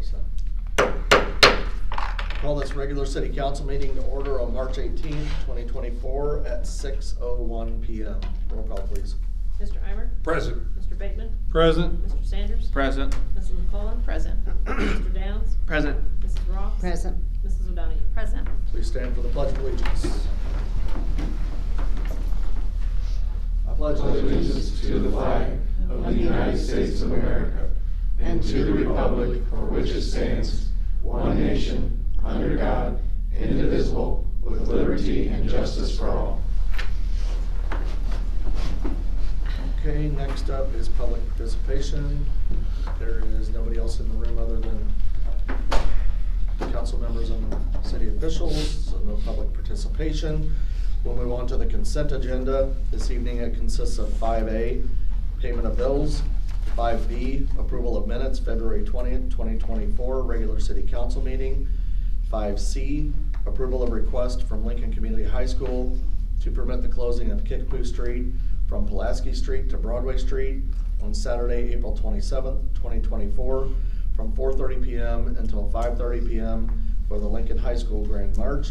Melissa. Call this regular city council meeting to order on March 18th, 2024 at 6:01 p.m. Roll call, please. Mr. Eimer? Present. Mr. Bateman? Present. Mr. Sanders? Present. Mrs. McCullen? Present. Mr. Downs? Present. Mrs. Ross? Present. Mrs. O'Donoghue? Present. Please stand for the Pledge of Allegiance. I pledge Allegiance to the flag of the United States of America and to the republic for which it stands, one nation, under God, indivisible, with liberty and justice for all. Okay, next up is public participation. There is nobody else in the room other than council members and city officials, so no public participation. We'll move on to the consent agenda. This evening it consists of 5A, payment of bills, 5B, approval of minutes, February 20th, 2024, regular city council meeting, 5C, approval of request from Lincoln Community High School to permit the closing of Kickapoo Street from Pulaski Street to Broadway Street on Saturday, April 27th, 2024, from 4:30 p.m. until 5:30 p.m. for the Lincoln High School Grand March.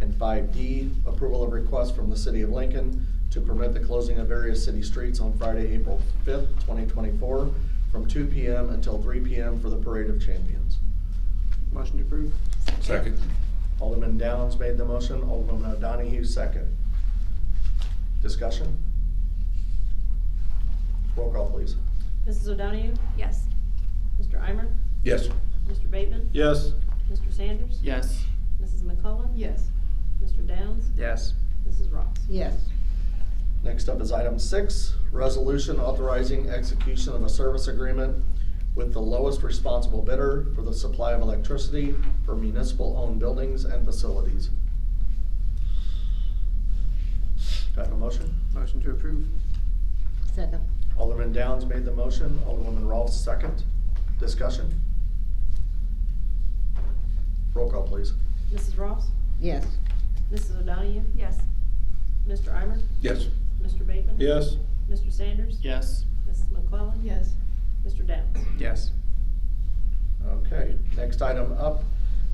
And 5D, approval of request from the City of Lincoln to permit the closing of various city streets on Friday, April 5th, 2024, from 2 p.m. until 3 p.m. for the Parade of Champions. Motion to approve. Second. Alderman Downs made the motion, Alderman O'Donoghue second. Discussion? Roll call, please. Mrs. O'Donoghue? Yes. Mr. Eimer? Yes. Mr. Bateman? Yes. Mr. Sanders? Yes. Mrs. McCullen? Yes. Mr. Downs? Yes. Mrs. Ross? Yes. Next up is item 6, resolution authorizing execution of a service agreement with the lowest responsible bidder for the supply of electricity for municipal-owned buildings and facilities. Do I have a motion? Motion to approve. Second. Alderman Downs made the motion, Alderwoman Rolfe second. Discussion? Roll call, please. Mrs. Ross? Yes. Mrs. O'Donoghue? Yes. Mr. Eimer? Yes. Mr. Bateman? Yes. Mr. Sanders? Yes. Mrs. McCullen? Yes. Mr. Downs? Yes. Okay, next item up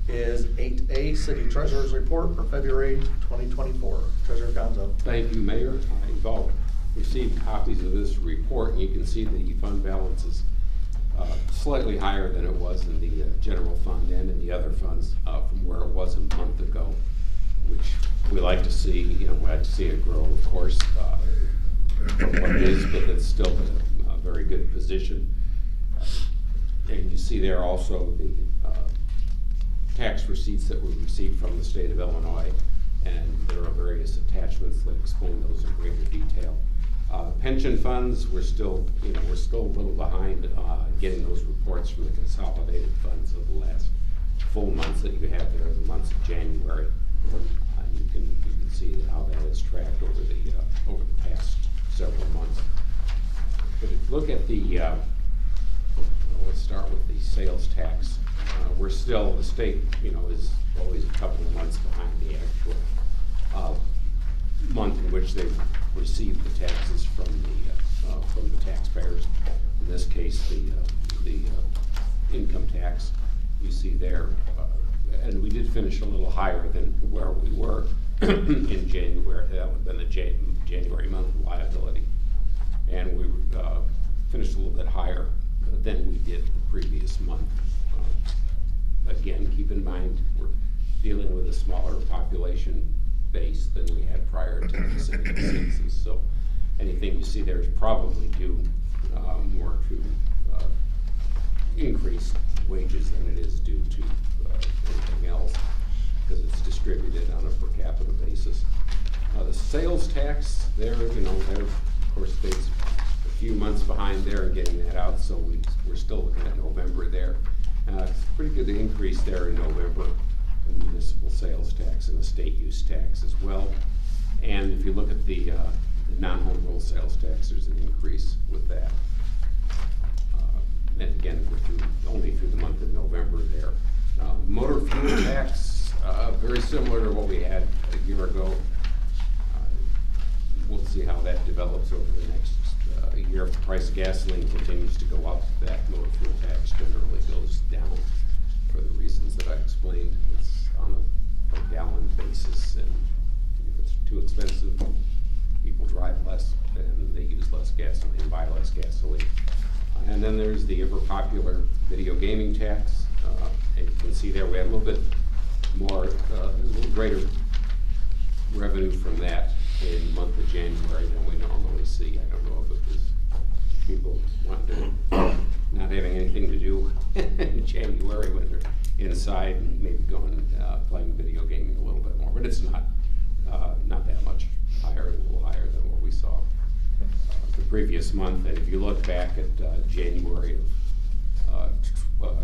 is 8A, City Treasurer's Report for February 2024. Treasurer Gonzo. Thank you, Mayor. I've all received copies of this report, and you can see the fund balance is slightly higher than it was in the general fund and in the other funds from where it was a month ago, which we like to see. You know, we like to see it grow, of course, from what it is, but it's still in a very good position. And you see there also the tax receipts that we received from the state of Illinois, and there are various attachments that explain those in greater detail. Pension funds, we're still a little behind getting those reports from the consolidated funds of the last full months that you have there, the months of January. You can see how that has tracked over the past several months. But if you look at the let's start with the sales tax. We're still, the state, is always a couple of months behind the actual month in which they've received the taxes from the taxpayers. In this case, the income tax you see there, and we did finish a little higher than where we were in January. That would have been the January month liability, and we finished a little bit higher than we did the previous month. Again, keep in mind we're dealing with a smaller population base than we had prior to the census, so anything you see there is probably due more to increased wages than it is due to anything else, because it's distributed on a per capita basis. The sales tax there, there of course state's a few months behind there in getting that out, so we're still looking at November there. It's pretty good increase there in November in municipal sales tax and the state use tax as well. And if you look at the non-home rule sales tax, there's an increase with that. And again, we're only through the month of November there. Motor fuel tax, very similar to what we had a year ago. We'll see how that develops over the next year, if the price of gasoline continues to go up, that motor fuel tax generally goes down for the reasons that I explained. It's on a per gallon basis, and if it's too expensive, people drive less and they use less gasoline, buy less gasoline. And then there's the ever popular video gaming tax. And you can see there we had a little bit more, a little greater revenue from that in the month of January than we normally see. I don't know if it was people wanting to, not having anything to do in January when they're inside and maybe going, playing video gaming a little bit more, but it's not that much higher, a little higher than what we saw the previous month. And if you look back at January of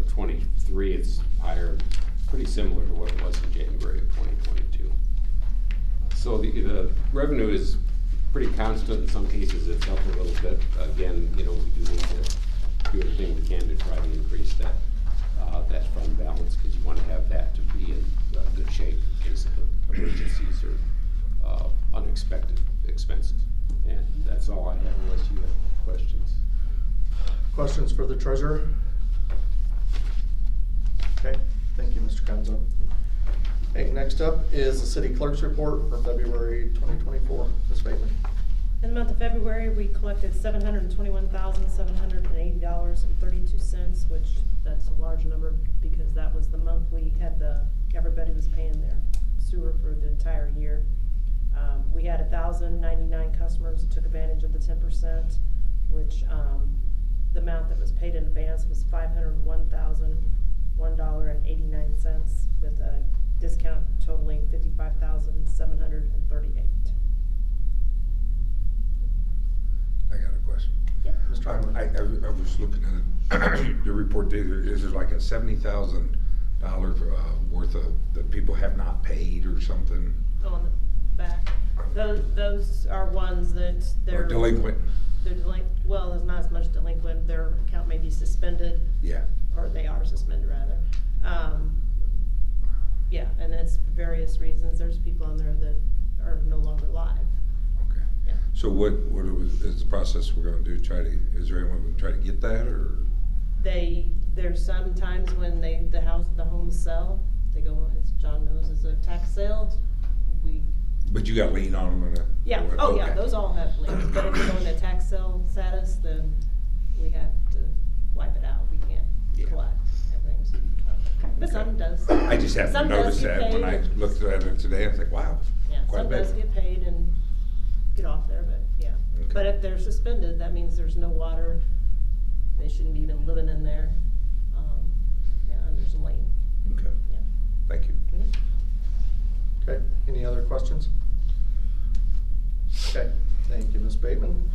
23, it's higher, pretty similar to what it was in January of 2022. So the revenue is pretty constant. In some cases it's up a little bit. Again, you know, we do need to do everything we can to try to increase that fund balance, because you want to have that to be in good shape in case of emergencies or unexpected expenses. And that's all I have, unless you have questions. Questions for the treasurer? Okay, thank you, Mr. Conzo. Okay, next up is the city clerk's report for February 2024. Ms. Bateman. In the month of February, we collected $721,780.32, which that's a large number because that was the month we had everybody was paying their sewer for the entire year. We had 1,099 customers that took advantage of the 10%, which the amount that was paid in advance was $501,001.89 with a discount totaling $55,738. I got a question. Yep. Mr. Harmon. I was looking at it, your report there, is there like a $70,000 worth of, that people have not paid or something? On the back. Those are ones that they're Or delinquent? They're well, there's not as much delinquent. Their account may be suspended. Yeah. Or they are suspended rather. Yeah, and it's for various reasons. There's people on there that are no longer live. Okay. Yeah. So what is the process we're gonna do? Is there anyone gonna try to get that, or? There's some times when the homes sell, they go, as John knows, it's a tax sale. But you got lien on them and a? Yeah, oh yeah, those all have liens, but if you go into tax sale status, then we have to wipe it out. We can't collect everything. But some does. I just happened to Some does notice get that when I paid. looked at it today, I was like, wow. Yeah, quite a some bit. does get paid and get off there, but yeah. Okay. But if they're suspended, that means there's no water. They shouldn't be even living in there. Yeah, and there's a lien. Okay, Yeah. thank you. Mhm. Okay, any other questions? Okay, thank you, Ms. Bateman.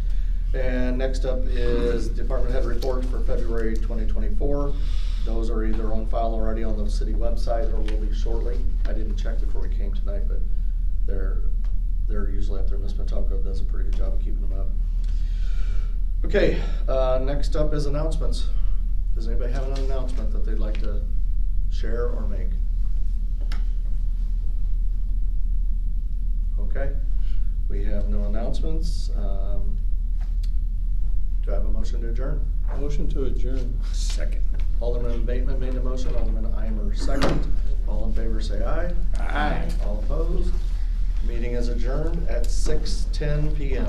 And next up is department head report for February 2024. Those are either on file already on the city website or will be shortly. I didn't check before we came tonight, but they're usually up there. Ms. Matoko does a pretty good job of keeping them up. Okay, next up is announcements. Does anybody have an announcement that they'd like to share or make? Okay, we have no announcements. Do I have a motion to adjourn? Motion to adjourn. Second. Alderman Bateman made the motion, Alderman Eimer second. All in favor say aye. Aye. All opposed? Meeting is adjourned at 6:10 p.m.